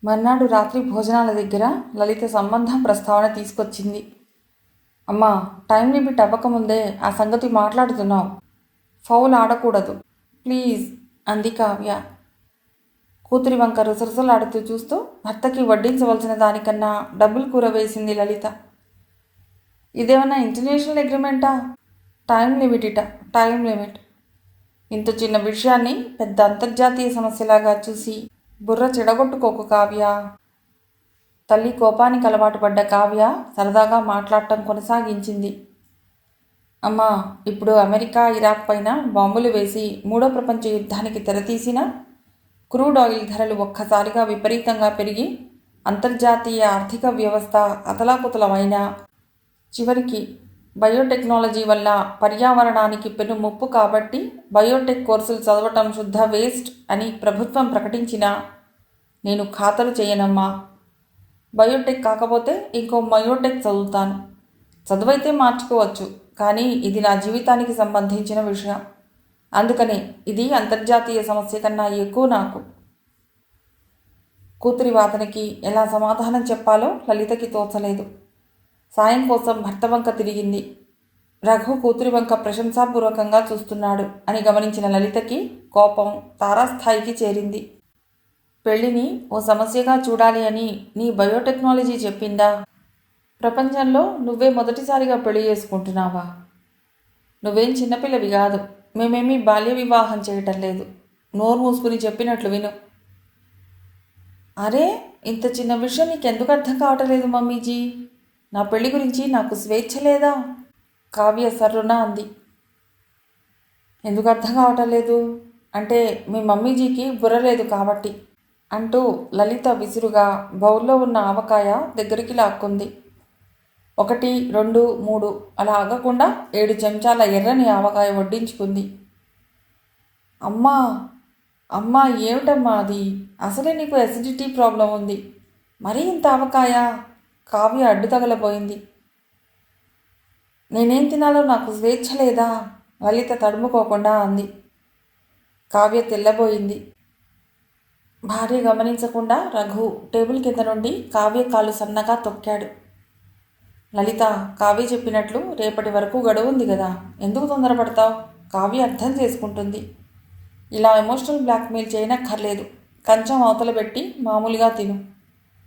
మర్నాడు రాత్రి భోజనాల దగ్గర లలిత సంబంధం ప్రస్తావన తీసుకొచ్చింది. అమ్మా, టైం లిమిట్ అవ్వకముందే ఆ సంగతి మాట్లాడుతున్నావు. ఫౌల్ ఆడకూడదు ప్లీజ్ అంది కావ్య. కూతురి వంక రుసరుసలాడుతూ చూస్తూ భర్తకి వడ్డించవలసిన దానికన్నా డబ్బులు కూర వేసింది లలిత. ఇదేమన్నా ఇంటర్నేషనల్ అగ్రిమెంటా? టైం లిమిట్ ఇట, టైం లిమిట్. ఇంత చిన్న విషయాన్ని పెద్ద అంతర్జాతీయ సమస్యలాగా చూసి బుర్ర చెడగొట్టుకోకు కావ్య. తల్లి కోపానికి అలవాటు పడ్డ కావ్య సరదాగా మాట్లాడటం కొనసాగించింది. అమ్మా, ఇప్పుడు అమెరికా ఇరాక్ పైన బాంబులు వేసి మూడో ప్రపంచ యుద్ధానికి తెరతీసిన క్రూడ్ ఆయిల్ ధరలు ఒక్కసారిగా విపరీతంగా పెరిగి అంతర్జాతీయ ఆర్థిక వ్యవస్థ అతలాకుతలమైన, చివరికి బయోటెక్నాలజీ వల్ల పర్యావరణానికి పెను ముప్పు కాబట్టి బయోటెక్ కోర్సులు చదవటం శుద్ధ వేస్ట్ అని ప్రభుత్వం ప్రకటించినా నేను ఖాతరు చేయనమ్మా. బయోటెక్ కాకపోతే ఇంకో మయోటెక్ చదువుతాను. చదువైతే మార్చుకోవచ్చు, కానీ ఇది నా జీవితానికి సంబంధించిన విషయం. అందుకని ఇది అంతర్జాతీయ సమస్య కన్నా ఎక్కువ నాకు. కూతురి వాదనకి ఎలా సమాధానం చెప్పాలో లలితకి తోచలేదు. సాయం కోసం భర్త వంక తిరిగింది. రఘు కూతురి వంక ప్రశంసాపూర్వకంగా చూస్తున్నాడు అని గమనించిన లలితకి కోపం తారాస్థాయికి చేరింది. పెళ్లిని ఓ సమస్యగా చూడాలి అని నీ బయోటెక్నాలజీ చెప్పిందా? ప్రపంచంలో నువ్వే మొదటిసారిగా పెళ్లి చేసుకుంటున్నావా? నువ్వేం చిన్నపిల్లవి కాదు. మేమేమీ బాల్య వివాహం చేయటం లేదు. నోరు మూసుకుని చెప్పినట్లు విను. అరే, ఇంత చిన్న విషయం నీకెందుకు అర్థం కావటం లేదు మమ్మీజీ? నా పెళ్లి గురించి నాకు స్వేచ్ఛ లేదా? కావ్య సర్రున అంది. ఎందుకు అర్థం కావటం లేదు అంటే మీ మమ్మీజీకి బుర్ర లేదు కాబట్టి అంటూ లలిత విసురుగా బౌల్లో ఉన్న ఆవకాయ దగ్గరికి లాక్కుంది. 1, 2, 3 అలా ఆగకుండా 7 చెంచాల ఎర్రని ఆవకాయ వడ్డించుకుంది. అమ్మా అమ్మా, ఏమిటమ్మా అది? అసలే నీకు అసిడిటీ ప్రాబ్లం ఉంది, మరీ ఇంత ఆవకాయ? కావ్య అడ్డు తగలబోయింది. నేనేం తినాలో నాకు స్వేచ్ఛ లేదా? లలిత తడుముకోకుండా అంది. కావ్య తెల్లబోయింది. భార్య గమనించకుండా రఘు టేబుల్ కింద నుండి కావ్య కాలు సన్నగా తొక్కాడు. లలిత, కావ్య చెప్పినట్లు రేపటి వరకు గడువు ఉంది కదా, ఎందుకు తొందరపడతావు? కావ్య అర్థం చేసుకుంటుంది. ఇలా ఎమోషనల్ బ్లాక్మెయిల్ చేయనక్కర్లేదు. కంచం అవతల పెట్టి మామూలుగా తిను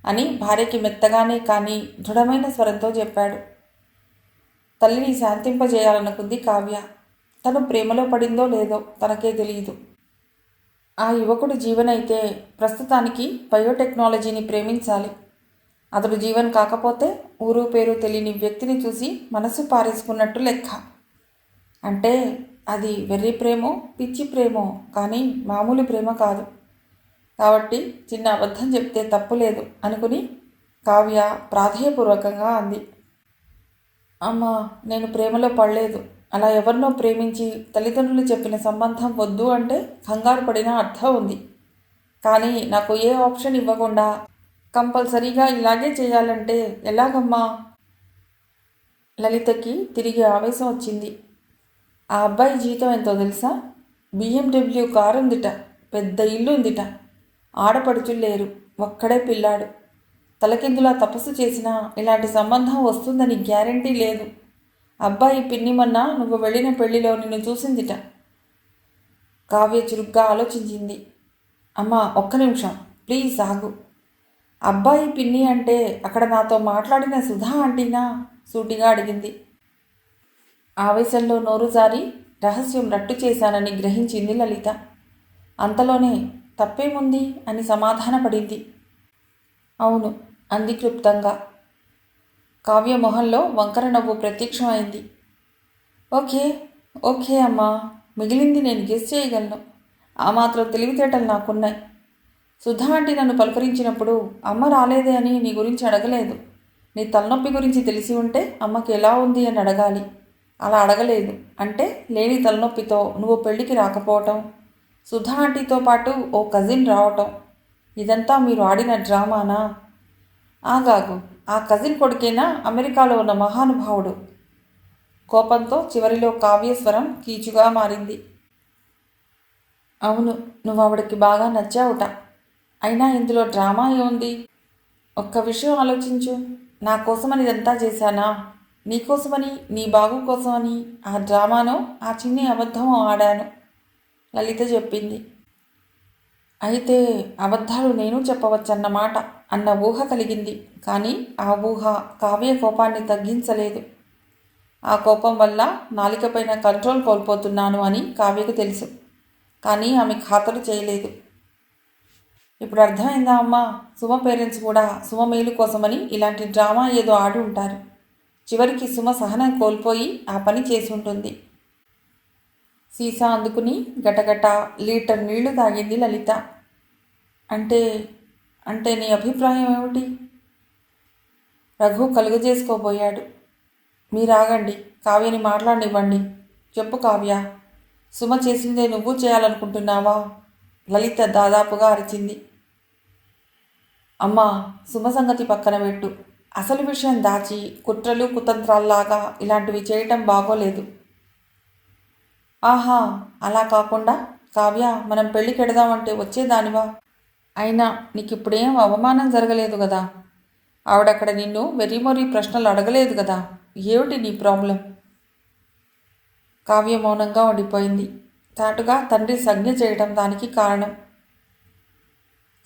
అని భార్యకి మెత్తగానే కానీ దృఢమైన స్వరంతో చెప్పాడు. తల్లిని శాంతింపజేయాలనుకుంది కావ్య. తను ప్రేమలో పడిందో లేదో తనకే తెలియదు. ఆ యువకుడు జీవన్ అయితే ప్రస్తుతానికి బయోటెక్నాలజీని ప్రేమించాలి. అతడు జీవన్ కాకపోతే ఊరు పేరు తెలియని వ్యక్తిని చూసి మనసు పారేసుకున్నట్టు లెక్క. అంటే అది వెర్రి ప్రేమో పిచ్చి ప్రేమో కానీ మామూలు ప్రేమ కాదు. కాబట్టి చిన్న అబద్ధం చెప్తే తప్పులేదు అనుకుని కావ్య ప్రాధేయపూర్వకంగా అంది. అమ్మా, నేను ప్రేమలో పడలేదు. అలా ఎవరినో ప్రేమించి తల్లిదండ్రులు చెప్పిన సంబంధం వద్దు అంటే కంగారు పడిన అర్థం ఉంది. కానీ నాకు ఏ ఆప్షన్ ఇవ్వకుండా కంపల్సరీగా ఇలాగే చేయాలంటే ఎలాగమ్మా? లలితకి తిరిగి ఆవేశం వచ్చింది. ఆ అబ్బాయి జీతం ఎంతో తెలుసా? BMW కారు ఉందిట, పెద్ద ఇల్లు ఉందిట, ఆడపడుచులు లేరు, ఒక్కడే పిల్లాడు. తలకిందులా తపస్సు చేసినా ఇలాంటి సంబంధం వస్తుందని గ్యారంటీ లేదు. అబ్బాయి పిన్నిమన్నా నువ్వు వెళ్ళిన పెళ్లిలో నిన్ను చూసిందిట. కావ్య చురుగ్గా ఆలోచించింది. అమ్మా, ఒక్క నిమిషం ప్లీజ్ ఆగు. అబ్బాయి పిన్ని అంటే అక్కడ నాతో మాట్లాడిన సుధా ఆంటీనా? సూటిగా అడిగింది. ఆవేశంలో నోరు జారి రహస్యం రట్టు చేశానని గ్రహించింది లలిత. అంతలోనే తప్పేముంది అని సమాధానపడింది. అవును అంది క్లుప్తంగా. కావ్య మొహంలో వంకర నవ్వు ప్రత్యక్షమైంది. ఓకే ఓకే అమ్మా, మిగిలింది నేను గెస్ చేయగలను. ఆ మాత్రం తెలివితేటలు నాకున్నాయి. సుధా ఆంటీ నన్ను పలకరించినప్పుడు అమ్మ రాలేదే అని నీ గురించి అడగలేదు. నీ తలనొప్పి గురించి తెలిసి ఉంటే అమ్మకి ఎలా ఉంది అని అడగాలి. అలా అడగలేదు అంటే లేని తలనొప్పితో నువ్వు పెళ్ళికి రాకపోవటం, సుధా ఆంటీతో పాటు ఓ కజిన్ రావటం, ఇదంతా మీరు ఆడిన డ్రామానా? ఆగాగు, ఆ కజిన్ కొడుకేనా అమెరికాలో ఉన్న మహానుభావుడు? కోపంతో చివరిలో కావ్యస్వరం కీచుగా మారింది. అవును, నువ్వు ఆవిడకి బాగా నచ్చావుట. అయినా ఇందులో డ్రామా ఏముంది? ఒక్క విషయం ఆలోచించు. నా కోసమని ఇదంతా చేశానా? నీకోసమని, నీ బాగు కోసమని ఆ డ్రామాను, ఆ చిన్ని అబద్ధం ఆడాను, లలిత చెప్పింది. అయితే అబద్ధాలు నేను చెప్పవచ్చన్నమాట అన్న ఊహ కలిగింది. కానీ ఆ ఊహ కావ్య కోపాన్ని తగ్గించలేదు. ఆ కోపం వల్ల నాలికపైన కంట్రోల్ కోల్పోతున్నాను అని కావ్యకు తెలుసు. కానీ ఆమె ఖాతరు చేయలేదు. ఇప్పుడు అర్థమైందా అమ్మా? సుమ పేరెంట్స్ కూడా సుమ మేలు కోసమని ఇలాంటి డ్రామా ఏదో ఆడి ఉంటారు. చివరికి సుమ సహనం కోల్పోయి ఆ పని చేసి ఉంటుంది. సీసా అందుకుని గటగట లీటర్ నీళ్లు తాగింది లలిత. అంటే అంటే నీ అభిప్రాయం ఏమిటి? రఘు కలుగజేసుకోబోయాడు. మీరాగండి, కావ్యని మాట్లాడనివ్వండి. చెప్పు కావ్య, సుమ చేసిందే నువ్వు చేయాలనుకుంటున్నావా? లలిత దాదాపుగా అరిచింది. అమ్మా, సుమ సంగతి పక్కన పెట్టు. అసలు విషయం దాచి కుట్రలు కుతంత్రాల్లాగా ఇలాంటివి చేయటం బాగోలేదు. ఆహా, అలా కాకుండా కావ్య, మనం పెళ్ళికెడదామంటే వచ్చేదానివా? అయినా నీకిప్పుడేం అవమానం జరగలేదు కదా? ఆవిడక్కడ నిన్ను వెర్రిమొర్రి ప్రశ్నలు అడగలేదు కదా? ఏమిటి నీ ప్రాబ్లం? కావ్య మౌనంగా ఉండిపోయింది. చాటుగా తండ్రి సంజ్ఞ చేయటం దానికి కారణం.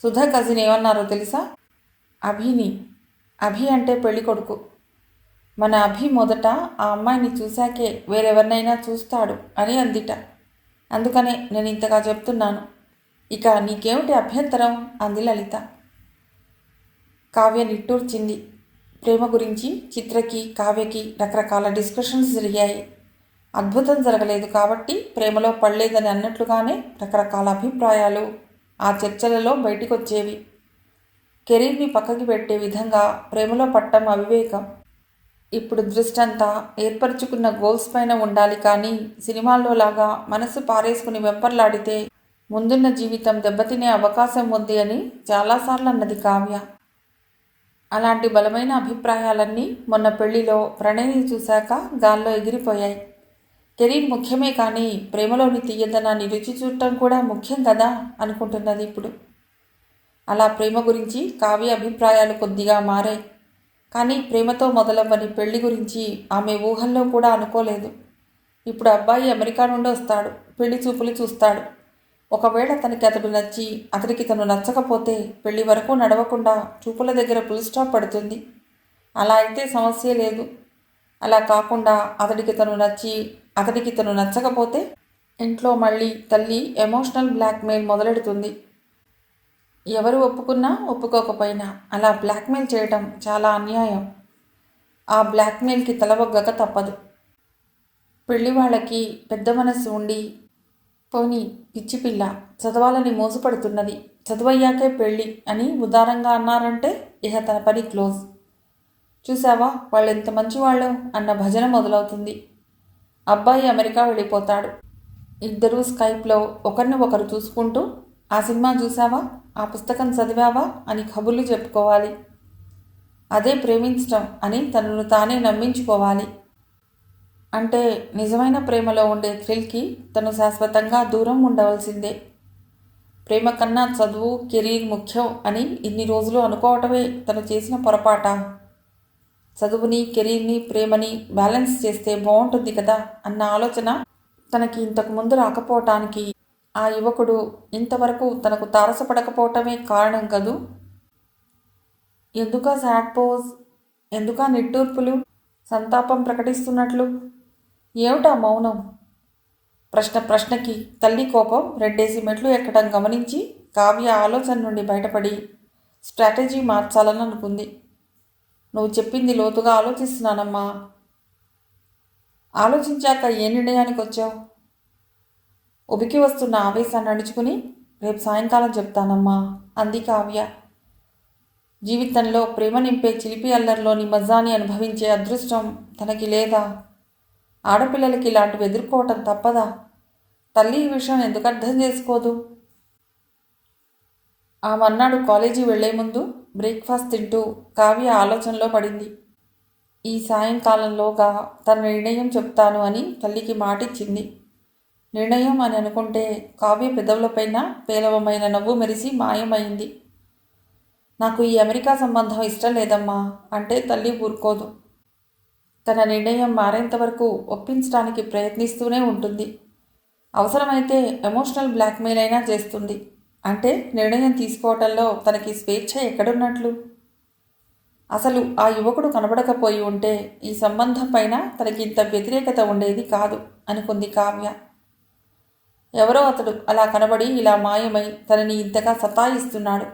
సుధా కజిన్ ఏమన్నారో తెలుసా? అభి అంటే పెళ్లి కొడుకు. మన అభి మొదట ఆ అమ్మాయిని చూశాకే వేరెవరినైనా చూస్తాడు అని అందిట. అందుకనే నేను ఇంతగా చెప్తున్నాను. ఇక నీకేమిటి అభ్యంతరం? అంది లలిత. కావ్య నిట్టూర్చింది. ప్రేమ గురించి చిత్రకి, కావ్యకి రకరకాల డిస్కషన్స్ జరిగాయి. అద్భుతం జరగలేదు కాబట్టి ప్రేమలో పడలేదని అన్నట్లుగానే రకరకాల అభిప్రాయాలు ఆ చర్చలలో బయటికొచ్చేవి. కెరీర్ని పక్కకి పెట్టే విధంగా ప్రేమలో పట్టం అవివేకం. ఇప్పుడు దృష్టంతా ఏర్పరచుకున్న గోల్స్ పైన ఉండాలి. కానీ సినిమాల్లో లాగా మనసు పారేసుకుని వెంపర్లాడితే ముందున్న జీవితం దెబ్బతినే అవకాశం ఉంది అని చాలాసార్లు అన్నది కావ్య. అలాంటి బలమైన అభిప్రాయాలన్నీ మొన్న పెళ్లిలో ప్రణయ్ని చూశాక గాల్లో ఎగిరిపోయాయి. కెరీర్ ముఖ్యమే కానీ ప్రేమలోని తీయదనాన్ని రుచి చూడటం కూడా ముఖ్యం కదా అనుకుంటున్నది ఇప్పుడు. అలా ప్రేమ గురించి కావ్య అభిప్రాయాలు కొద్దిగా మారాయి. కానీ ప్రేమతో మొదలవ్వని పెళ్లి గురించి ఆమె ఊహల్లో కూడా అనుకోలేదు. ఇప్పుడు అబ్బాయి అమెరికా నుండి వస్తాడు, పెళ్లి చూపులు చూస్తాడు. ఒకవేళ అతడు నచ్చి అతడికి తను నచ్చకపోతే పెళ్లి వరకు నడవకుండా చూపుల దగ్గర ఫుల్ స్టాప్ పడుతుంది. అలా అయితే సమస్య లేదు. అలా కాకుండా అతడికి తను నచ్చకపోతే ఇంట్లో మళ్ళీ తల్లి ఎమోషనల్ బ్లాక్మెయిల్ మొదలెడుతుంది. ఎవరు ఒప్పుకున్నా ఒప్పుకోకపోయినా అలా బ్లాక్మెయిల్ చేయటం చాలా అన్యాయం. ఆ బ్లాక్మెయిల్కి తలవొగ్గక తప్పదు. పెళ్లి వాళ్ళకి పెద్ద మనస్సు ఉండి, పోనీ పిచ్చిపిల్ల చదవాలని మోసపడుతున్నది, చదువయ్యాకే పెళ్ళి అని ఉదారంగా అన్నారంటే ఇహ తన పని క్లోజ్. చూసావా వాళ్ళెంత మంచివాళ్ళో అన్న భజన మొదలవుతుంది. అబ్బాయి అమెరికా వెళ్ళిపోతాడు. ఇద్దరూ స్కైప్లో ఒకరిని ఒకరు చూసుకుంటూ ఆ సినిమా చూసావా, ఆ పుస్తకం చదివావా అని కబుర్లు చెప్పుకోవాలి. అదే ప్రేమించటం అని తనను తానే నమ్మించుకోవాలి. అంటే నిజమైన ప్రేమలో ఉండే థ్రిల్కి తను శాశ్వతంగా దూరం ఉండవలసిందే. ప్రేమ కన్నా చదువు, కెరీర్ ముఖ్యం అని ఇన్ని రోజులు అనుకోవటమే తను చేసిన పొరపాట. చదువుని, కెరీర్ని, ప్రేమని బ్యాలెన్స్ చేస్తే బాగుంటుంది కదా అన్న ఆలోచన తనకి ఇంతకు ముందు రాకపోవటానికి ఆ యువకుడు ఇంతవరకు తనకు తారసపడకపోవటమే కారణం కదూ. ఎందుకా సాడ్ పోజ్? ఎందుకా నిట్టూర్పులు? సంతాపం ప్రకటిస్తున్నట్లు? ఏమిటా మౌనం? ప్రశ్నకి తల్లి కోపం రెండేసి మెట్లు ఎక్కడం గమనించి కావ్య ఆలోచన నుండి బయటపడి స్ట్రాటజీ మార్చాలని అనుకుంది. నువ్వు చెప్పింది లోతుగా ఆలోచిస్తున్నానమ్మా. ఆలోచించాక ఏ నిర్ణయానికి వచ్చావు? ఉబికి వస్తున్న ఆవేశాన్ని అణుచుకుని రేపు సాయంకాలం చెప్తానమ్మా అంది కావ్య. జీవితంలో ప్రేమ నింపే చిలిపి అల్లరిలోని మజాని అనుభవించే అదృష్టం తనకి లేదా? ఆడపిల్లలకి ఇలాంటివి ఎదుర్కోవటం తప్పదా? తల్లి ఈ విషయం ఎందుకు అర్థం చేసుకోదు? ఆ మర్నాడు కాలేజీ వెళ్లే ముందు బ్రేక్ఫాస్ట్ తింటూ కావ్య ఆలోచనలో పడింది. ఈ సాయంకాలంలోగా తన నిర్ణయం చెప్తాను అని తల్లికి మాటిచ్చింది. నిర్ణయం అని అనుకుంటే కావ్య పెదవులపైన పేలవమైన నవ్వు మెరిసి మాయమైంది. నాకు ఈ అమెరికా సంబంధం ఇష్టం లేదమ్మా అంటే తల్లి ఊరుకోదు. తన నిర్ణయం మారేంత వరకు ఒప్పించడానికి ప్రయత్నిస్తూనే ఉంటుంది. అవసరమైతే ఎమోషనల్ బ్లాక్మెయిల్ అయినా చేస్తుంది. అంటే నిర్ణయం తీసుకోవటంలో తనకి స్వేచ్ఛ ఎక్కడున్నట్లు? అసలు ఆ యువకుడు కనబడకపోయి ఉంటే ఈ సంబంధం పైన తనకి ఇంత వ్యతిరేకత ఉండేది కాదు అనుకుంది కావ్య. ఎవరో అతడు అలా కనబడి ఇలా మాయమై తనని ఇంతగా సతాయిస్తున్నాడు.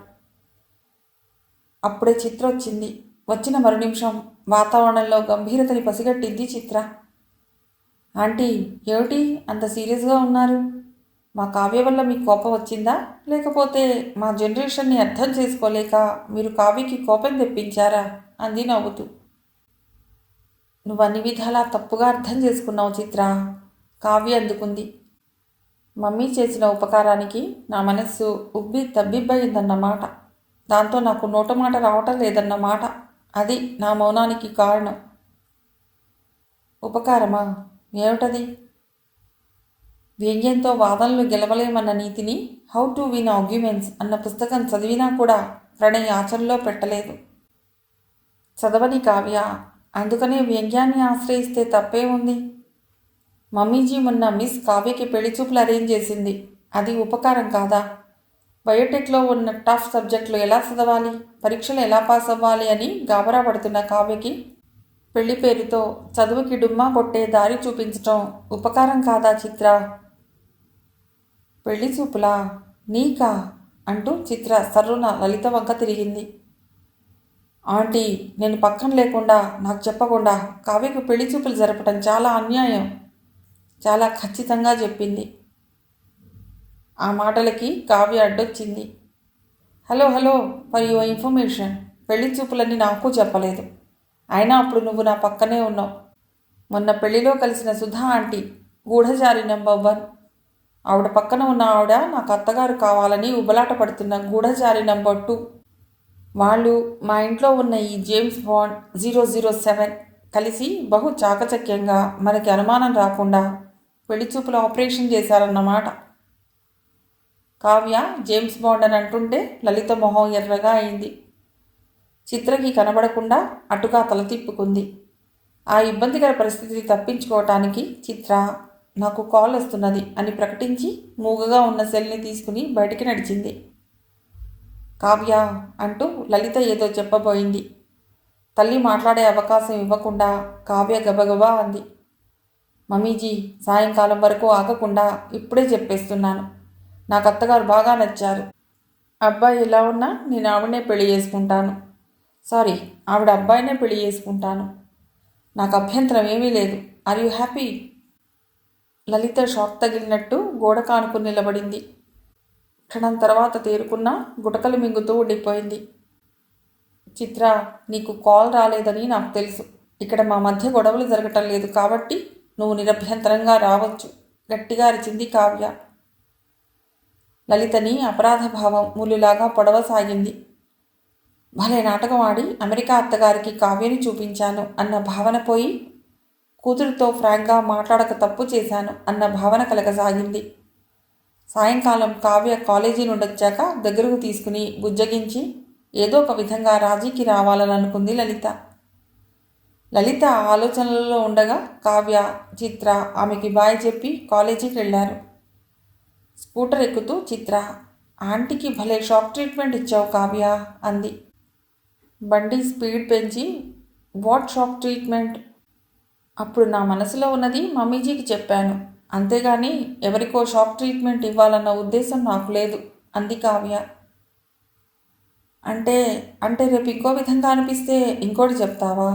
అప్పుడే చిత్ర వచ్చింది. వచ్చిన మరు నిమిషం వాతావరణంలో గంభీరతని పసిగట్టింది చిత్ర. ఆంటీ, ఏమిటి అంత సీరియస్గా ఉన్నారు? మా కావ్య వల్ల మీకు కోపం వచ్చిందా, లేకపోతే మా జనరేషన్ని అర్థం చేసుకోలేక మీరు కావ్యకి కోపం తెప్పించారా అంది నవ్వుతూ. నువ్వు అన్ని విధాలా తప్పుగా అర్థం చేసుకున్నావు చిత్ర, కావ్య అందుకుంది. మమ్మీ చేసిన ఉపకారానికి నా మనస్సు ఉబ్బి తబ్బిబ్బయిందన్నమాట. దాంతో నాకు నోటమాట రావటం లేదన్నమాట. అది నా మౌనానికి కారణం. ఉపకారమా? ఏమిటది? వ్యంగ్యంతో వాదనలు గెలవలేమన్న నీతిని హౌ టు విన్ ఆర్గ్యుమెంట్స్ అన్న పుస్తకం చదివినా కూడా ప్రణయ్ ఆచరణలో పెట్టలేదు. చదవని కావ్య, అందుకనే వ్యంగ్యాన్ని ఆశ్రయిస్తే తప్పే ఉంది. మమ్మీజీ మొన్న మిస్ కావ్యకి పెళ్లి చూపులు అరేంజ్ చేసింది. అది ఉపకారం కాదా? బయోటెక్లో ఉన్న టఫ్ సబ్జెక్టులు ఎలా చదవాలి, పరీక్షలు ఎలా పాస్ అవ్వాలి అని గాబరా పడుతున్న కావ్యకి పెళ్లి పేరుతో చదువుకి డుమ్మా కొట్టే దారి చూపించటం ఉపకారం కాదా చిత్ర? పెళ్లి చూపులా? నీకా అంటూ చిత్ర సర్రున లలిత వంక తిరిగింది. ఆంటీ, నేను పక్కన లేకుండా నాకు చెప్పకుండా కావ్యకు పెళ్లి చూపులు జరపటం చాలా అన్యాయం, చాలా ఖచ్చితంగా చెప్పింది. ఆ మాటలకి కావ్య అడ్డొచ్చింది. Hello hello, for your information, పెళ్లి చూపులన్నీ నాకు చెప్పలేదు. అయినా అప్పుడు నువ్వు నా పక్కనే ఉన్నావు. మొన్న పెళ్లిలో కలిసిన సుధా ఆంటీ గూఢచారి నెంబర్ 1. ఆవిడ పక్కన ఉన్న ఆవిడ నాకు అత్తగారు కావాలని ఉబలాట పడుతున్న గూఢచారి నెంబర్ 2. వాళ్ళు మా ఇంట్లో ఉన్న ఈ జేమ్స్ బాండ్ 007 కలిసి బహు చాకచక్యంగా మనకి అనుమానం రాకుండా పెళ్లి చూపుల ఆపరేషన్ చేశారన్నమాట. కావ్య జేమ్స్ బాండ్ అని అంటుంటే లలిత మొహం ఎర్రగా అయింది. చిత్రకి కనబడకుండా అటుగా తల తిప్పుకుంది. ఆ ఇబ్బందికర పరిస్థితిని తప్పించుకోవటానికి చిత్ర నాకు కాల్ వస్తున్నది అని ప్రకటించి మూగగా ఉన్న సెల్ని తీసుకుని బయటికి నడిచింది. కావ్య అంటూ లలిత ఏదో చెప్పబోయింది. తల్లి మాట్లాడే అవకాశం ఇవ్వకుండా కావ్య గబగబా అంది. మమ్మీజీ, సాయంకాలం వరకు ఆగకుండా ఇప్పుడే చెప్పేస్తున్నాను. నాకు అత్తగారు బాగా నచ్చారు. అబ్బాయి ఎలా ఉన్నా నేను ఆవిడనే పెళ్లి చేసుకుంటాను. సారీ, ఆవిడ అబ్బాయినే పెళ్లి చేసుకుంటాను. నాకు అభ్యంతరం ఏమీ లేదు. Are you happy? Lalitha shock తగిలినట్టు గోడ కానుకుని నిలబడింది. క్షణం తర్వాత తేరుకున్నా గుటకలు మింగుతూ ఉండిపోయింది. చిత్ర, నీకు కాల్ రాలేదని నాకు తెలుసు. ఇక్కడ మా మధ్య గొడవలు జరగటం లేదు కాబట్టి నువ్వు నిరభ్యంతరంగా రావచ్చు, గట్టిగా అరిచింది కావ్య. లలితని అపరాధ భావం ములులాగా పొడవసాగింది. భలే నాటకం ఆడి అమెరికా అత్తగారికి కావ్యని చూపించాను అన్న భావన పోయి కూతురితో ఫ్రాంక్గా మాట్లాడక తప్పు చేశాను అన్న భావన కలగసాగింది. సాయంకాలం కావ్య కాలేజీ నుండొచ్చాక దగ్గరకు తీసుకుని బుజ్జగించి ఏదో ఒక విధంగా రాజీకి రావాలని అనుకుంది లలిత. లలిత ఆలోచనలలో ఉండగా కావ్య, చిత్ర ఆమెకి బాయ్ చెప్పి కాలేజీకి వెళ్ళారు. స్కూటర్ ఎక్కుతూ చిత్ర, ఆంటీకి భలే షాక్ ట్రీట్మెంట్ ఇచ్చావు కావ్య అంది. బండి స్పీడ్ పెంచి, వాట్ షాక్ ట్రీట్మెంట్? అప్పుడు నా మనసులో ఉన్నది మమ్మీజీకి చెప్పాను, అంతేగాని ఎవరికో షాక్ ట్రీట్మెంట్ ఇవ్వాలన్న ఉద్దేశం నాకు లేదు అంది కావ్య. అంటే అంటే రేపు ఇంకో విధంగా అనిపిస్తే ఇంకోటి చెప్తావా?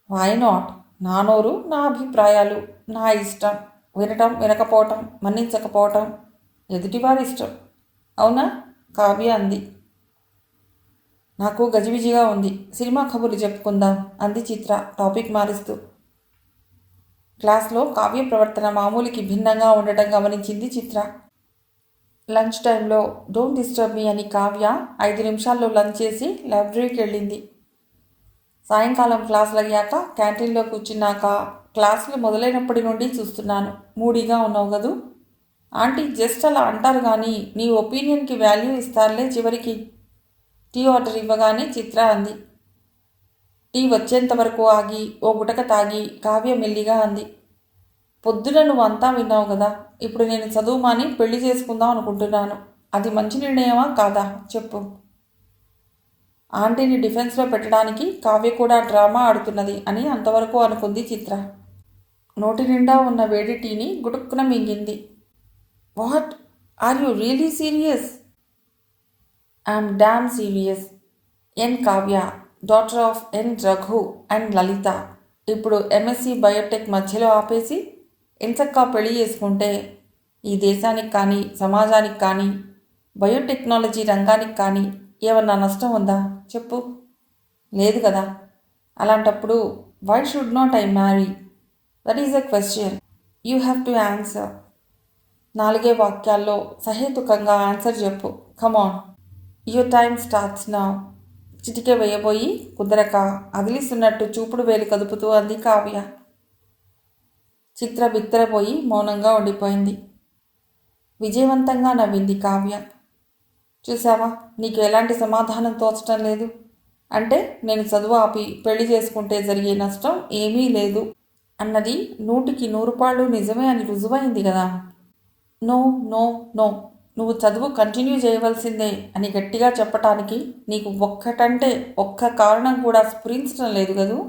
Why not? నా నోరు, నా అభిప్రాయాలు, నా ఇష్టం. వినటం, వినకపోవటం, మన్నించకపోవటం ఎదుటివారి ఇష్టం. అవునా? కావ్య అంది. నాకు గజిబిజిగా ఉంది, సినిమా కబుర్లు చెప్పుకుందాం అంది చిత్ర టాపిక్ మారుస్తూ. క్లాస్లో కావ్య ప్రవర్తన మామూలుకి భిన్నంగా ఉండటం గమనించింది చిత్ర. లంచ్ టైంలో డోంట్ డిస్టర్బ్ మీ అని కావ్య 5 నిమిషాల్లో లంచ్ చేసి లైబ్రరీకి వెళ్ళింది. సాయంకాలం క్లాసులు అయ్యాక క్యాంటీన్లో కూర్చున్నాక, క్లాసులు మొదలైనప్పటి నుండి చూస్తున్నాను, మూడీగా ఉన్నావు కదూ. ఆంటీ జస్ట్ అలా అంటారు కానీ నీ ఒపీనియన్కి వాల్యూ ఇస్తారులే చివరికి. టీ ఆర్డర్ ఇవ్వగానే చిత్ర అంది. టీ వచ్చేంత వరకు ఆగి ఓ గుటక తాగి కావ్య మెల్లిగా అంది. పొద్దున నువ్వు అంతా విన్నావు కదా. ఇప్పుడు నేను చదువు మాని పెళ్లి చేసుకుందాం అనుకుంటున్నాను. అది మంచి నిర్ణయమా కాదా చెప్పు. ఆంటీని డిఫెన్స్లో పెట్టడానికి కావ్య కూడా డ్రామా ఆడుతున్నది అని అంతవరకు అనుకుంది చిత్ర. నోటి నిండా ఉన్న వేడి టీని గుటుక్కున మింగింది. What, are you really serious? I'm damn serious. N Kavya, daughter of N Raghu and Lalitha, ఇప్పుడు ఎంఎస్సి బయోటెక్ మధ్యలో ఆపేసి ఎంచక్కా పెళ్లి చేసుకుంటే ఈ దేశానికి కానీ సమాజానికి కానీ బయోటెక్నాలజీ రంగానికి కానీ ఏమన్నా నష్టం ఉందా చెప్పు. లేదు కదా. అలాంటప్పుడు why should not I marry? That is a question you have to answer. 4 వాక్యాల్లో సహేతుకంగా ఆన్సర్ చెప్పు. Come on, your time starts now. చిటికె వేయబోయి కుదరక అదిలిస్తున్నట్టు చూపుడు వేలు కదుపుతూ అంది కావ్య. చిత్ర బిత్తరపోయి మౌనంగా ఉండిపోయింది. విజయవంతంగా నవ్వింది కావ్య. చూసావా, నీకు ఎలాంటి సమాధానం తోచటం లేదు. అంటే నేను చదువు ఆపి పెళ్లి చేసుకుంటే జరిగే నష్టం ఏమీ లేదు అన్నది 100కి 100 పాళ్ళు నిజమే అని రుజువైంది కదా. నో నో నో, నువ్వు చదువు కంటిన్యూ చేయవలసిందే అని గట్టిగా చెప్పటానికి నీకు ఒక్కటంటే ఒక్క కారణం కూడా స్ఫురించడం లేదు కదూ.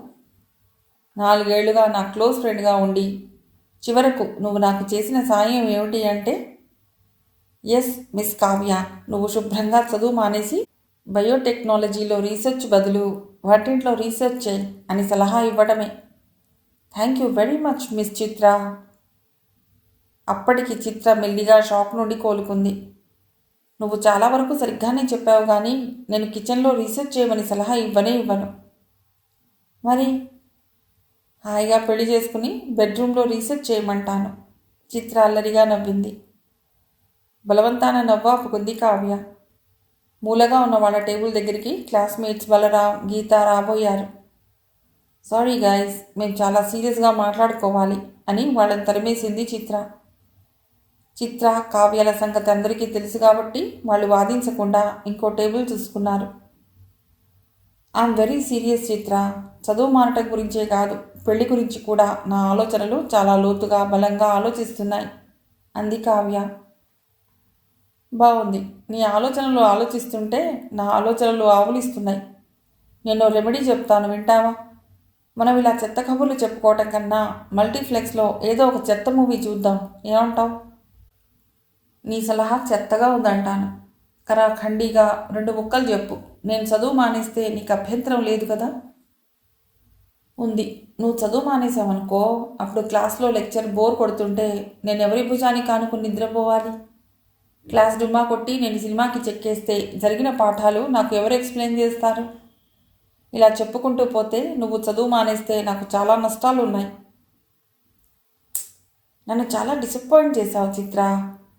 4 ఏళ్లుగా నా క్లోజ్ ఫ్రెండ్గా ఉండి చివరకు నువ్వు నాకు చేసిన సాయం ఏమిటి అంటే, ఎస్ మిస్ కావ్య, నువ్వు శుభ్రంగా చదువు మానేసి బయోటెక్నాలజీలో రీసెర్చ్ బదులు వంటింట్లో రీసెర్చ్ చేయి అని సలహా ఇవ్వడమే. Thank you very much miss Chitra. అప్పటికి చిత్ర మెల్లిగా షాక్ నుండి కోలుకుంది. నువ్వు చాలా వరకు సరిగ్గానే చెప్పావు కానీ నేను కిచెన్లో రీసెర్చ్ చేయమని సలహా ఇవ్వను. మరి హాయిగా పెళ్లి చేసుకుని బెడ్రూమ్లో రీసెర్చ్ చేయమంటాను. చిత్ర అల్లరిగా నవ్వింది. బలవంతాన నవ్వాపుకుంది కావ్య. మూలగా ఉన్న వాళ్ళ టేబుల్ దగ్గరికి క్లాస్మేట్స్ బలరాం, గీత రాబోయారు. సారీ గైస్, మేము చాలా సీరియస్గా మాట్లాడుకోవాలి అని వాళ్ళని తరిమేసింది చిత్ర. చిత్ర కావ్యాల సంగతి అందరికీ తెలుసు కాబట్టి వాళ్ళు వాదించకుండా ఇంకో టేబుల్ చూసుకున్నారు. ఐఎమ్ వెరీ సీరియస్ చిత్ర. చదువు మానటం గురించే కాదు, పెళ్లి గురించి కూడా నా ఆలోచనలు చాలా లోతుగా బలంగా ఆలోచిస్తున్నాయి అంది కావ్య. బాగుంది, నీ ఆలోచనలు ఆలోచిస్తుంటే నా ఆలోచనలు ఆవులిస్తున్నాయి. నేను రెమెడీ చెప్తాను, వింటావా? మనం ఇలా చెత్త కబుర్లు చెప్పుకోవటం కన్నా మల్టీప్లెక్స్లో ఏదో ఒక చెత్త మూవీ చూద్దాం, ఏమంటావు? నీ సలహా చెత్తగా ఉందంటాను. ఖండీగా 2 ముక్కలు చెప్పు. నేను చదువు మానేస్తే నీకు అభ్యంతరం లేదు కదా? ఉంది. నువ్వు చదువు మానేసావనుకో, అప్పుడు క్లాస్లో లెక్చర్ బోర్ కొడుతుంటే నేను ఎవరి భుజానికి ఆనుకుని నిద్రపోవాలి? క్లాస్ డుమ్మా కొట్టి నేను సినిమాకి చెక్కేస్తే జరిగిన పాఠాలు నాకు ఎవరు ఎక్స్ప్లెయిన్ చేస్తారు? ఇలా చెప్పుకుంటూ పోతే నువ్వు చదువు మానేస్తే నాకు చాలా నష్టాలు ఉన్నాయి. నన్ను చాలా డిసప్పాయింట్ చేశావు చిత్ర.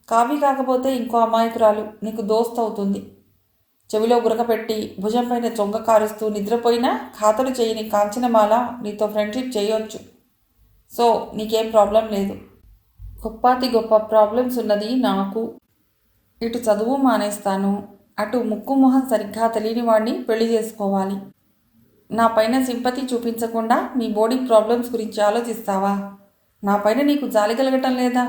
కావ్య కాకపోతే ఇంకో అమాయకురాలు నీకు దోస్త్ అవుతుంది. చెవిలో గురకపెట్టి భుజంపైన చొంగ కారుస్తూ నిద్రపోయినా ఖాతరు చేయని కాంచనమాల నీతో ఫ్రెండ్షిప్ చేయొచ్చు. సో నీకేం ప్రాబ్లం లేదు. గొప్పాతి గొప్ప ప్రాబ్లమ్స్ ఉన్నది నాకు. ఇటు చదువు మానేస్తాను, అటు ముక్కు మొహం సరిగ్గా తెలియని వాడిని పెళ్లి చేసుకోవాలి. నా పైన సింపతి చూపించకుండా నీ బాడీ ప్రాబ్లమ్స్ గురించి ఆలోచిస్తావా? నా పైన నీకు జాలి కలగటం లేదా?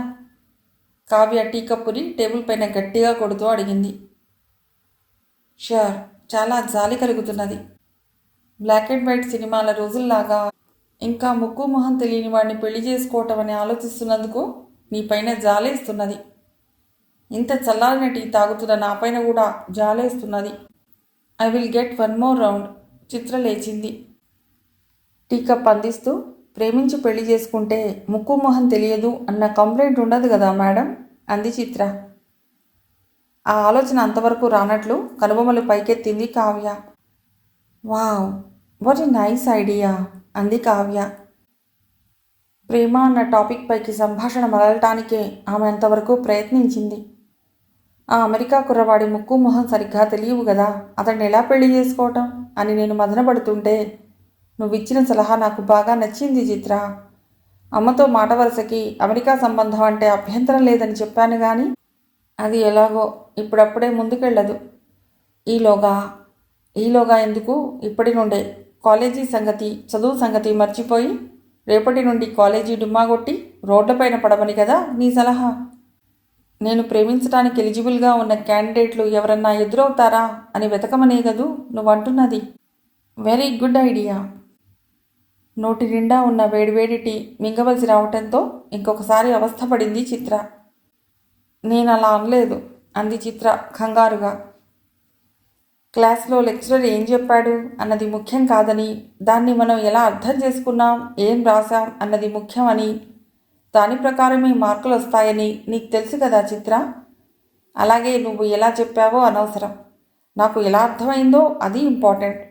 కావ్య టీ కప్పుని టేబుల్ పైన గట్టిగా కొడుతూ అడిగింది. షూర్, చాలా జాలి కలుగుతున్నది. బ్లాక్ అండ్ వైట్ సినిమాల రోజుల్లాగా ఇంకా ముక్కు మొహం తెలియని వాడిని పెళ్లి చేసుకోవటం అని ఆలోచిస్తున్నందుకు నీ పైన జాలేస్తున్నది. ఇంత చల్లారిన టీ తాగుతున్న నా పైన కూడా జాలేస్తున్నది. I will get 1 more round. Chitra లేచింది. టీ కప్ అందిస్తూ, ప్రేమించి పెళ్లి చేసుకుంటే ముక్కు మొహం తెలియదు అన్న కంప్లైంట్ ఉండదు కదా మేడం అంది చిత్ర. ఆ ఆలోచన అంతవరకు రానట్లు కనుబొమలు పైకెత్తింది Kavya. Wow, what a nice idea అంది కావ్య. ప్రేమ అన్న టాపిక్ పైకి సంభాషణ మరలటానికే ఆమె అంతవరకు ప్రయత్నించింది. ఆ అమెరికా కుర్రవాడి ముక్కు మొహం సరిగ్గా తెలియవు కదా, అతన్ని ఎలా పెళ్లి చేసుకోవటం అని నేను మదనపడుతుంటే నువ్విచ్చిన సలహా నాకు బాగా నచ్చింది చిత్ర. అమ్మతో మాట వరుసకి అమెరికా సంబంధం అంటే అభ్యంతరం లేదని చెప్పాను కానీ అది ఎలాగో ఇప్పుడప్పుడే ముందుకెళ్ళదు. ఈలోగా ఈలోగా ఎందుకు, ఇప్పటి నుండే కాలేజీ సంగతి, చదువు సంగతి మర్చిపోయి రేపటి నుండి కాలేజీ డుమ్మా కొట్టి రోడ్లపైన పడమని కదా నీ సలహా. నేను ప్రేమించడానికి ఎలిజిబుల్గా ఉన్న క్యాండిడేట్లు ఎవరన్నా ఎదురవుతారా అని వెతకమనే కదూ నువ్వంటున్నది. Very good idea. నోటి నిండా ఉన్న వేడివేడి టీ మింగవలసి రావటంతో ఇంకొకసారి అవస్థపడింది చిత్ర. నేను అలా అనలేదు అంది చిత్ర కంగారుగా. క్లాస్లో లెక్చరర్ ఏం చెప్పాడు అన్నది ముఖ్యం కాదని, దాన్ని మనం ఎలా అర్థం చేసుకున్నాం, ఏం రాసాం అన్నది ముఖ్యమని, దాని ప్రకారమే మార్కులు వస్తాయని నీకు తెలుసు కదా చిత్ర. అలాగే నువ్వు ఎలా చెప్పావో అనవసరం, నాకు ఎలా అర్థమైందో అది ఇంపార్టెంట్.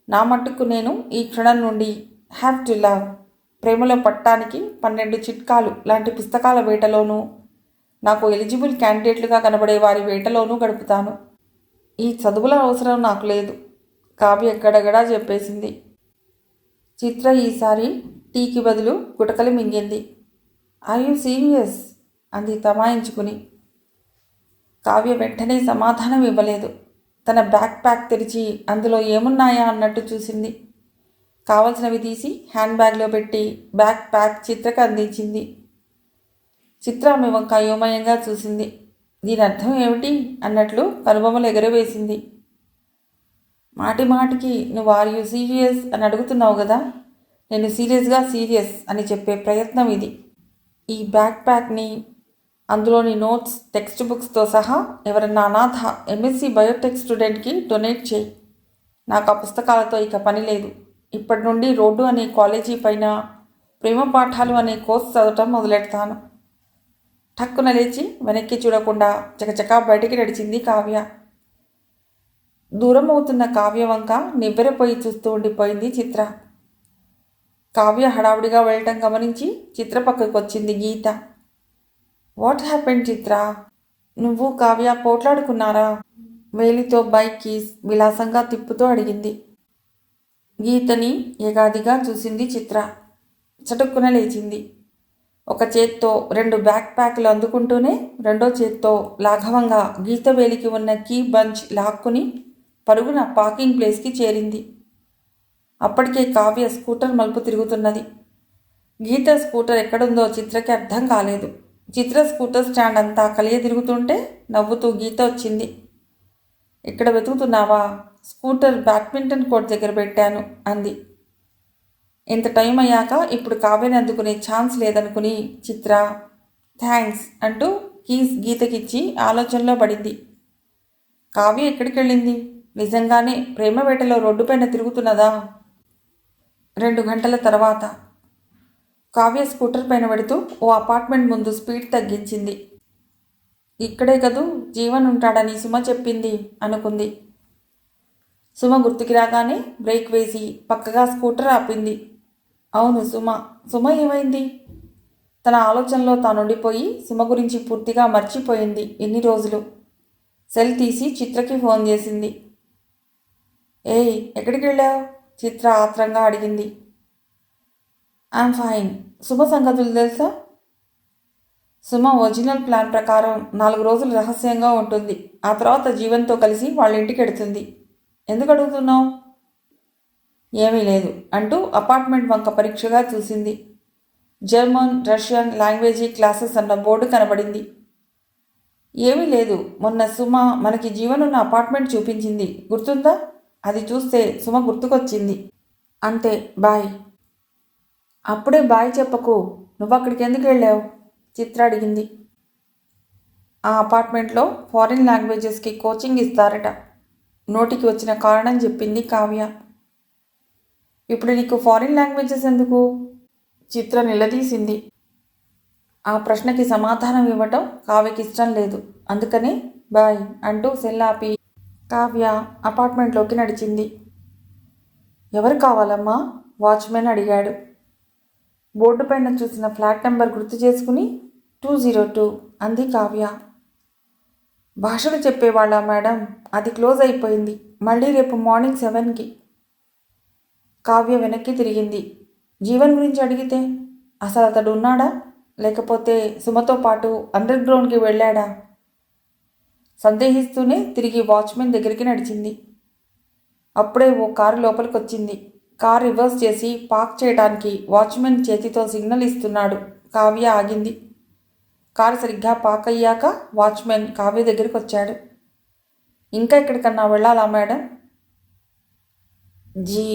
నా మట్టుకు నేను ఈ క్షణం నుండి హ్యావ్ టు లవ్, ప్రేమలో పట్టడానికి 12 చిట్కాలు లాంటి పుస్తకాల వేటలోనూ, నాకు ఎలిజిబుల్ క్యాండిడేట్లుగా కనబడే వారి వేటలోనూ గడుపుతాను. ఈ చదువుల అవసరం నాకు లేదు, కావ్య గడగడా చెప్పేసింది. చిత్ర ఈసారి టీకి బదులు గుటకలు మింగింది. ఆర్ యూ సీరియస్ అంది తమాయించుకుని. కావ్య వెంటనే సమాధానం ఇవ్వలేదు. తన బ్యాక్ ప్యాక్ తెరిచి అందులో ఏమున్నాయా అన్నట్టు చూసింది. కావలసినవి తీసి హ్యాండ్ బ్యాగ్లో పెట్టి బ్యాక్ ప్యాక్ చిత్రకు అందించింది. చిత్ర ఆమె వంక అయోమయంగా చూసింది. దీని అర్థం ఏమిటి అన్నట్లు కనుబొమ్మలు ఎగరవేసింది. మాటి మాటికి నువ్వు ఆర్ యూ సీరియస్ అని అడుగుతున్నావు కదా, నేను సీరియస్ అని చెప్పే ప్రయత్నం ఇది. ఈ బ్యాక్ ప్యాక్ని, అందులోని నోట్స్, టెక్స్ట్ బుక్స్తో సహా ఎవరన్నా అనాథ ఎంఎస్సి బయోటెక్ స్టూడెంట్కి డొనేట్ చేయి. నాకు ఆ పుస్తకాలతో ఇక పని లేదు. ఇప్పటి నుండి రోడ్డు అనే కాలేజీ పైన ప్రేమ పాఠాలు అనే కోర్సు చదవటం మొదలెడతాను. ఠక్కున లేచి వెనక్కి చూడకుండా చకచకా బయటికి నడిచింది కావ్య. దూరం అవుతున్న కావ్య వంక నివ్వెరపోయి చూస్తూ ఉండిపోయింది చిత్ర. కావ్య హడావుడిగా వెళ్ళటం గమనించి చిత్ర పక్కకు వచ్చింది గీత. వాట్ హ్యాపెండ్ చిత్ర, నువ్వు కావ్య పోట్లాడుకున్నారా? వేలితో బైక్ కీస్ విలాసంగా తిప్పుతూ అడిగింది. గీతని ఏగాదిగా చూసింది చిత్ర. చటుక్కున లేచింది. ఒక చేత్తో 2 బ్యాక్ ప్యాకులు అందుకుంటూనే రెండో చేత్తో లాఘవంగా గీత వేలికి ఉన్న కీ బంచ్ లాక్కుని పరుగున పార్కింగ్ ప్లేస్కి చేరింది. అప్పటికే కావ్య స్కూటర్ మలుపు తిరుగుతున్నది. గీత స్కూటర్ ఎక్కడుందో చిత్రకి అర్థం కాలేదు. చిత్ర స్కూటర్ స్టాండ్ అంతా కలియ తిరుగుతుంటే నవ్వుతూ గీత వచ్చింది. ఇక్కడ వెతుకుతున్నావా? స్కూటర్ బ్యాడ్మింటన్ కోర్ట్ దగ్గర పెట్టాను అంది. ఇంత టైం అయ్యాక ఇప్పుడు కావ్యని అందుకునే ఛాన్స్ లేదనుకుని చిత్ర థ్యాంక్స్ అంటూ కీస్ గీతకిచ్చి ఆలోచనలో పడింది. కావ్య ఎక్కడికి వెళ్ళింది? నిజంగానే ప్రేమ వేటలో రోడ్డుపైన తిరుగుతున్నదా? 2 గంటల తర్వాత కావ్య స్కూటర్ పైన పెడుతూ ఓ అపార్ట్మెంట్ ముందు స్పీడ్ తగ్గించింది. ఇక్కడే కదూ జీవన్ ఉంటాడని సుమ చెప్పింది అనుకుంది. సుమ గుర్తుకి రాగానే బ్రేక్ వేసి పక్కగా స్కూటర్ ఆపింది. అవును సుమ ఏమైంది? తన ఆలోచనలో తానుండిపోయి సుమ గురించి పూర్తిగా మర్చిపోయింది ఎన్ని రోజులు. సెల్ తీసి చిత్రకి ఫోన్ చేసింది. ఏయ్ ఎక్కడికి వెళ్ళావు? చిత్ర ఆత్రంగా అడిగింది. I'm fine. సుమ సంగతులు తెలుసా? సుమ ఒరిజినల్ ప్లాన్ ప్రకారం 4 రోజులు రహస్యంగా ఉంటుంది. ఆ తర్వాత జీవన్తో కలిసి వాళ్ళ ఇంటికి వెడుతుంది. ఎందుకు అడుగుతున్నావు? ఏమీ లేదు అంటూ అపార్ట్మెంట్ వంక పరీక్షగా చూసింది. జర్మన్, రష్యన్ లాంగ్వేజీ క్లాసెస్ అన్న బోర్డు కనబడింది. ఏమీ లేదు, మొన్న సుమ మనకి జీవనున్న అపార్ట్మెంట్ చూపించింది, గుర్తుందా? అది చూస్తే సుమ గుర్తుకొచ్చింది. అంతే, బాయ్. అప్పుడే బాయ్ చెప్పకు, నువ్వు అక్కడికి ఎందుకు వెళ్ళావు? చిత్ర అడిగింది. ఆ అపార్ట్మెంట్లో ఫారిన్ లాంగ్వేజెస్కి కోచింగ్ ఇస్తారట. నోటికి వచ్చిన కారణం చెప్పింది కావ్య. ఇప్పుడు నీకు ఫారిన్ లాంగ్వేజెస్ ఎందుకు? చిత్ర నిలదీసింది. ఆ ప్రశ్నకి సమాధానం ఇవ్వటం కావ్యకి ఇష్టం లేదు. అందుకని బాయ్ అంటూ సెల్ ఆపి కావ్య అపార్ట్మెంట్లోకి నడిచింది. ఎవరు కావాలమ్మా? వాచ్మెన్ అడిగాడు. బోర్డు పైన చూసిన ఫ్లాట్ నెంబర్ గుర్తు చేసుకుని 202 అంది కావ్య. భాషలు చెప్పేవాళ్ళ మేడం? అది క్లోజ్ అయిపోయింది, మళ్ళీ రేపు మార్నింగ్ 7కి. కావ్య వెనక్కి తిరిగింది. జీవన్ గురించి అడిగితే అసలు అతడు ఉన్నాడా, లేకపోతే సుమతో పాటు అండర్ గ్రౌండ్కి వెళ్ళాడా? సందేహిస్తూనే తిరిగి వాచ్మెన్ దగ్గరికి నడిచింది. అప్పుడే ఓ కారు లోపలికి వచ్చింది. కారు రివర్స్ చేసి పార్క్ చేయడానికి వాచ్మెన్ చేతితో సిగ్నల్ ఇస్తున్నాడు. కావ్య ఆగింది. కారు సరిగ్గా పార్క్ అయ్యాక వాచ్మెన్ కావ్య దగ్గరికి వచ్చాడు. ఇంకా ఎక్కడికన్నా వెళ్ళాలా మేడం? జీ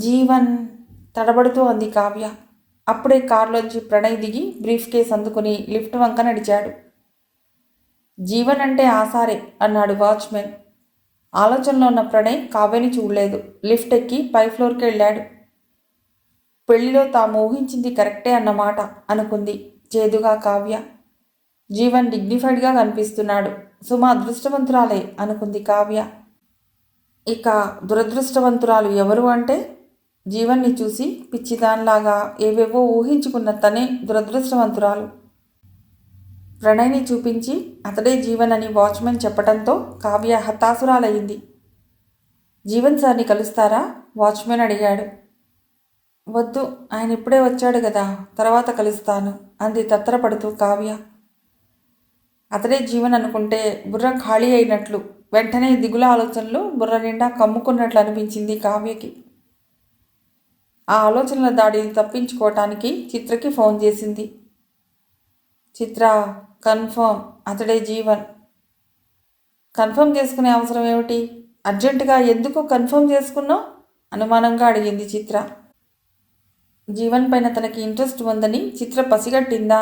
జీవన్ తడబడుతూ అంది కావ్య. అప్పుడే కారులోంచి ప్రణయ్ దిగి బ్రీఫ్ కేస్ అందుకుని లిఫ్ట్ వంక నడిచాడు. జీవన్ అంటే ఆసారే అన్నాడు వాచ్మెన్. ఆలోచనలో ఉన్న ప్రణయ్ కావ్యని చూడలేదు. లిఫ్ట్ ఎక్కి పై ఫ్లోర్కి వెళ్ళాడు. పెళ్లిలో తాము ఊహించింది కరెక్టే అన్నమాట అనుకుంది చేదుగా కావ్య. జీవన్ డిగ్నిఫైడ్గా కనిపిస్తున్నాడు. సుమ అదృష్టవంతురాలే అనుకుంది కావ్య. ఇక దురదృష్టవంతురాలు ఎవరు అంటే జీవన్ని చూసి పిచ్చిదాన్లాగా ఏవేవో ఊహించుకున్న తనే దురదృష్టవంతురాలు. ప్రణయ్ని చూపించి అతడే జీవన్ అని వాచ్మెన్ చెప్పడంతో కావ్య హతాసురాలయ్యింది. జీవన్ సార్ని కలుస్తారా? వాచ్మెన్ అడిగాడు. వద్దు, ఆయన ఇప్పుడే వచ్చాడు కదా, తర్వాత కలుస్తాను అంది తత్తరపడుతూ కావ్య. అతడే జీవన్ అనుకుంటే బుర్ర ఖాళీ అయినట్లు, వెంటనే దిగుల ఆలోచనలు బుర్ర నిండా కమ్ముకున్నట్లు అనిపించింది కావ్యకి. ఆ ఆలోచనల దాడిని తప్పించుకోవటానికి చిత్రకి ఫోన్ చేసింది. చిత్ర, కన్ఫర్మ్ అతడే జీవన్. కన్ఫర్మ్ చేసుకునే అవసరం ఏమిటి? అర్జెంటుగా ఎందుకు కన్ఫర్మ్ చేసుకున్నావు? అనుమానంగా అడిగింది చిత్ర. జీవన్ పైన తనకి ఇంట్రెస్ట్ ఉందని చిత్ర పసిగట్టిందా?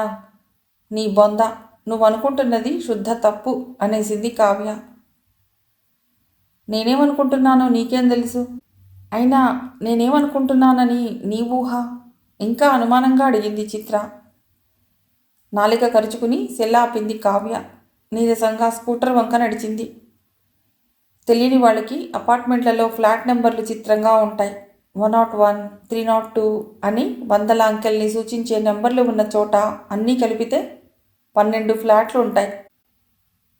నీ బొంద, నువ్వు అనుకుంటున్నది శుద్ధ తప్పు అనేసింది కావ్య. నేనేమనుకుంటున్నానో నీకేం తెలుసు? అయినా నేనేమనుకుంటున్నానని నీ ఊహ? ఇంకా అనుమానంగా అడిగింది చిత్ర. నాలిక కరుచుకుని సెల్లాపింది కావ్య. నీరసంగా స్కూటర్ వంక నడిచింది. తెలియని వాళ్ళకి అపార్ట్మెంట్లలో ఫ్లాట్ నెంబర్లు చిత్రంగా ఉంటాయి. 101, 302 అని 100ల అంకెల్ని సూచించే నెంబర్లు ఉన్న చోట అన్నీ కలిపితే 12 ఫ్లాట్లు ఉంటాయి.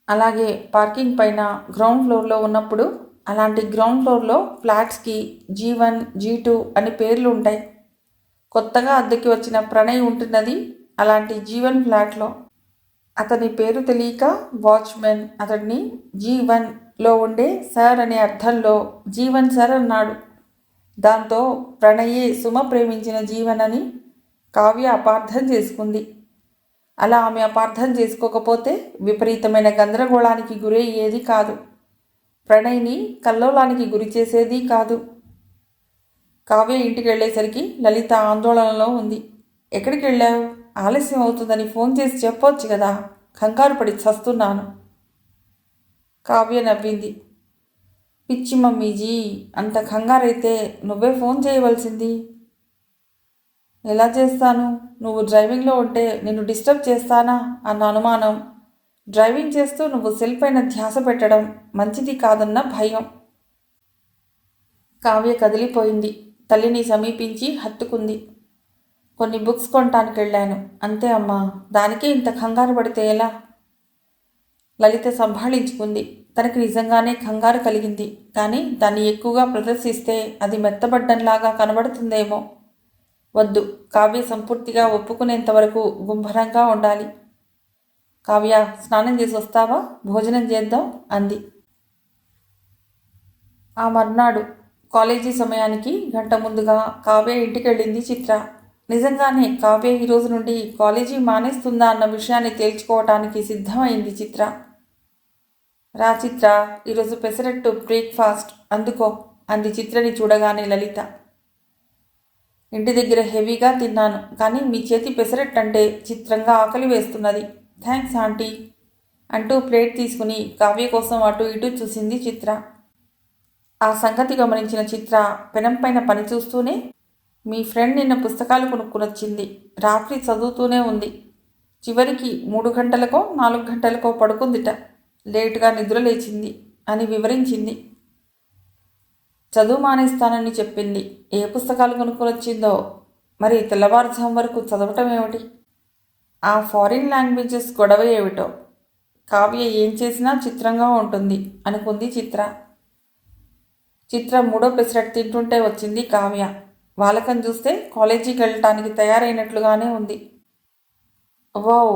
అలాగే పార్కింగ్ పైన గ్రౌండ్ ఫ్లోర్లో ఉన్నప్పుడు అలాంటి గ్రౌండ్ ఫ్లోర్లో ఫ్లాట్స్కి G1, G2 అని పేర్లు ఉంటాయి. కొత్తగా అద్దెకి వచ్చిన ప్రణయ్ ఉంటున్నది అలాంటి G1 ఫ్లాట్లో. అతని పేరు తెలియక వాచ్మెన్ అతడిని G1లో ఉండే సార్ అనే అర్థంలో జీవన్ సార్ అన్నాడు. దాంతో ప్రణయే సుమ ప్రేమించిన జీవన్ అని కావ్య అపార్థం చేసుకుంది. అలా ఆమె అపార్థం చేసుకోకపోతే విపరీతమైన గందరగోళానికి గురయ్యేది కాదు. ప్రణయ్ని కల్లోలానికి గురి చేసేది కాదు. కావ్య ఇంటికి వెళ్ళేసరికి లలిత ఆందోళనలో ఉంది. ఎక్కడికి వెళ్ళావు? ఆలస్యం అవుతుందని ఫోన్ చేసి చెప్పొచ్చు కదా, కంగారు పడి చస్తున్నాను. కావ్య నవ్వింది. పిచ్చి మమ్మీజీ, అంత కంగారైతే నువ్వే ఫోన్ చేయవలసింది. ఎలా చేస్తాను? నువ్వు డ్రైవింగ్లో ఉంటే నిన్ను డిస్టర్బ్ చేస్తానా అన్న అనుమానం. డ్రైవింగ్ చేస్తూ నువ్వు సెల్ పైన ధ్యాస పెట్టడం మంచిది కాదన్న భయం. కావ్య కదిలిపోయింది. తల్లిని సమీపించి హత్తుకుంది. కొన్ని బుక్స్ కొనటానికి వెళ్ళాను అంతే అమ్మా, దానికే ఇంత కంగారు పడితే ఎలా? లలిత సంభాళించుకుంది. తనకి నిజంగానే కంగారు కలిగింది. కానీ దాన్ని ఎక్కువగా ప్రదర్శిస్తే అది మెత్తబడ్డంలాగా కనబడుతుందేమో. వద్దు, కావ్య సంపూర్తిగా ఒప్పుకునేంత వరకు గుంభరంగా ఉండాలి. కావ్య, స్నానం చేసి వస్తావా? భోజనం చేద్దాం అంది. ఆ మర్నాడు కాలేజీ సమయానికి గంట ముందుగా కావ్య ఇంటికి వెళ్ళింది చిత్ర. నిజంగానే కావ్య ఈ రోజు నుండి కాలేజీ మానేస్తుందా అన్న విషయాన్ని తేల్చుకోవటానికి సిద్ధమైంది చిత్ర. రా చిత్ర, ఈరోజు పెసరట్టు బ్రేక్ఫాస్ట్ అందుకో అంది చిత్రని చూడగానే లలిత. ఇంటి దగ్గర హెవీగా తిన్నాను, కానీ మీ చేతి పెసరట్టు అంటే చిత్రంగా ఆకలి వేస్తున్నది. థ్యాంక్స్ ఆంటీ అంటూ ప్లేట్ తీసుకుని కావ్య కోసం అటు ఇటు చూసింది చిత్ర. ఆ సంగతి గమనించిన చిత్ర పెనం పైన పని చూస్తూనే, మీ ఫ్రెండ్ నిన్న పుస్తకాలు కొనుక్కునొచ్చింది. రాత్రి చదువుతూనే ఉంది. చివరికి 3 గంటలకో 4 గంటలకో పడుకుందిట. లేటుగా నిద్ర లేచింది అని వివరించింది. చదువు మానేస్తానని చెప్పింది. ఏ పుస్తకాలు కొనుక్కొనొచ్చిందో మరి తెల్లవారుజాము వరకు చదవటం ఏమిటి? ఆ ఫారిన్ లాంగ్వేజెస్ గొడవ ఏమిటో? కావ్య ఏం చేసినా చిత్రంగా ఉంటుంది అనుకుంది చిత్ర. చిత్ర 3వ పెసరట్టు తింటుంటే వచ్చింది కావ్య. వాలకం చూస్తే కాలేజీకి వెళ్ళటానికి తయారైనట్లుగానే ఉంది. వావ్,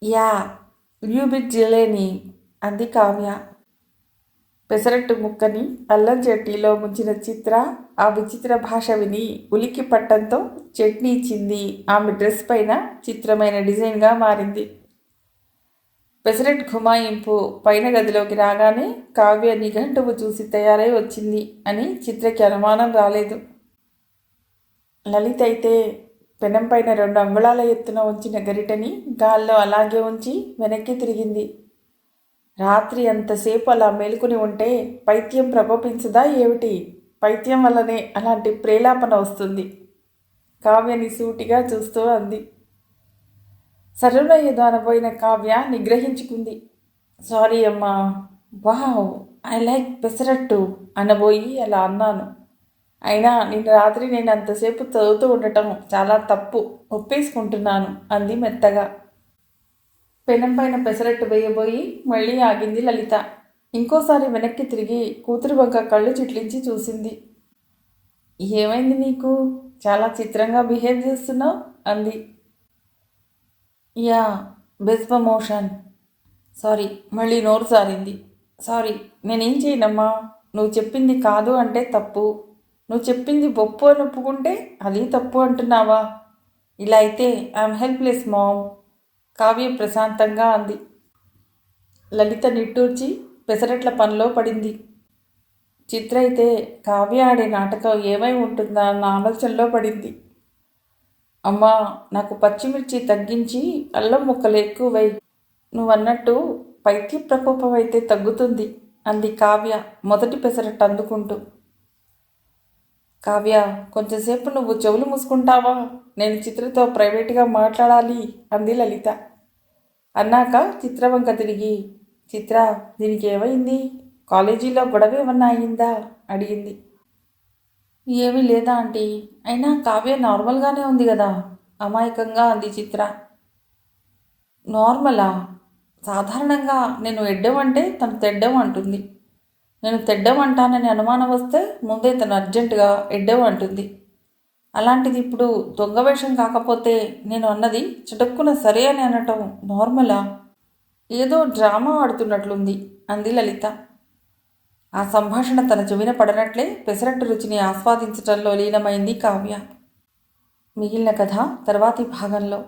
యా, ల్యూబిట్ జిలేని అంది కావ్య. పెసరట్టు ముక్కని అల్లం చట్నీలో ముంచిన చిత్ర ఆ విచిత్ర భాష విని ఉలిక్కి పట్టంతో చట్నీ ఇచ్చింది ఆమె డ్రెస్ పైన చిత్రమైన డిజైన్గా మారింది. పెసరట్ ఘుమాయింపు పైన గదిలోకి రాగానే కావ్య నిఘంటువు చూసి తయారై వచ్చింది అని చిత్రకి అనుమానం రాలేదు. లలిత అయితే పెనం పైన 2 అంగుళాల ఎత్తున ఉంచిన గరిటని గాల్లో అలాగే ఉంచి వెనక్కి తిరిగింది. రాత్రి అంతసేపు అలా మేలుకుని ఉంటే పైత్యం ప్రకోపించదా ఏమిటి? పైత్యం వల్లనే అలాంటి ప్రేలాపన వస్తుంది. కావ్యని సూటిగా చూస్తూ అంది. సరున ఏదో అనబోయిన కావ్య నిగ్రహించుకుంది. సారీ అమ్మా. వావ్, ఐ లైక్ పెసరట్టు అనబోయి అలా అన్నాను. అయినా నిన్న రాత్రి నేను అంతసేపు చదువుతూ ఉండటం చాలా తప్పు, ఒప్పేసుకుంటున్నాను అంది మెత్తగా. పెనం పైన పెసరట్టు వేయబోయి మళ్ళీ ఆగింది లలిత. ఇంకోసారి వెనక్కి తిరిగి కూతురు వంక కళ్ళు చిట్లించి చూసింది. ఏమైంది నీకు? చాలా చిత్రంగా బిహేవ్ చేస్తున్నావు అంది. యా, బెస్పమోషన్. సారీ, మళ్ళీ నోరు సారింది. సారీ, నేనేం చేయనమ్మా. నువ్వు చెప్పింది కాదు అంటే తప్పు, నువ్వు చెప్పింది ఒప్పు అని ఒప్పుకుంటే అది తప్పు అంటున్నావా? ఇలా అయితే ఐఎమ్ హెల్ప్లెస్ మామ్, కావ్య ప్రశాంతంగా అంది. లలిత నిట్టూర్చి పెసరట్ల పనిలో పడింది. చిత్ర అయితే కావ్య ఆడే నాటకం ఏమై ఉంటుందా అన్న ఆలోచనలో పడింది. అమ్మా, నాకు పచ్చిమిర్చి తగ్గించి అల్లం ముక్కలు ఎక్కువై, నువ్వన్నట్టు పైత్య ప్రకోపం అయితే తగ్గుతుంది అంది కావ్య మొదటి పెసరట్టు అందుకుంటూ. కావ్య, కొంచెంసేపు నువ్వు చెవులు మూసుకుంటావా? నేను చిత్రతో ప్రైవేట్గా మాట్లాడాలి అంది లలిత. అన్నాక చిత్రవంక తిరిగి, చిత్ర, దీనికి ఏమైంది? కాలేజీలో గొడవ ఏమన్నా అయిందా అడిగింది. ఏమీ లేదా ఆంటీ, అయినా కావ్య నార్మల్గానే ఉంది కదా అమాయకంగా అంది చిత్ర. నార్మలా? సాధారణంగా నేను ఎడ్డం అంటే తను తెడ్డం అంటుంది. నేను తెడ్డం అంటానని అనుమానం వస్తే ముందే తను అర్జెంటుగా ఎడ్డం అంటుంది. అలాంటిది ఇప్పుడు దొంగ వేషం కాకపోతే నేను అన్నది చటుక్కున సరే అని అనటం నార్మలా? ఏదో డ్రామా ఆడుతున్నట్లుంది అంది లలిత. ఆ సంభాషణ తన చెవిన పడనట్లే పెసరట్టు రుచిని ఆస్వాదించటంలో లీనమైంది కావ్య. మిగిలిన కథ తర్వాతి భాగంలో.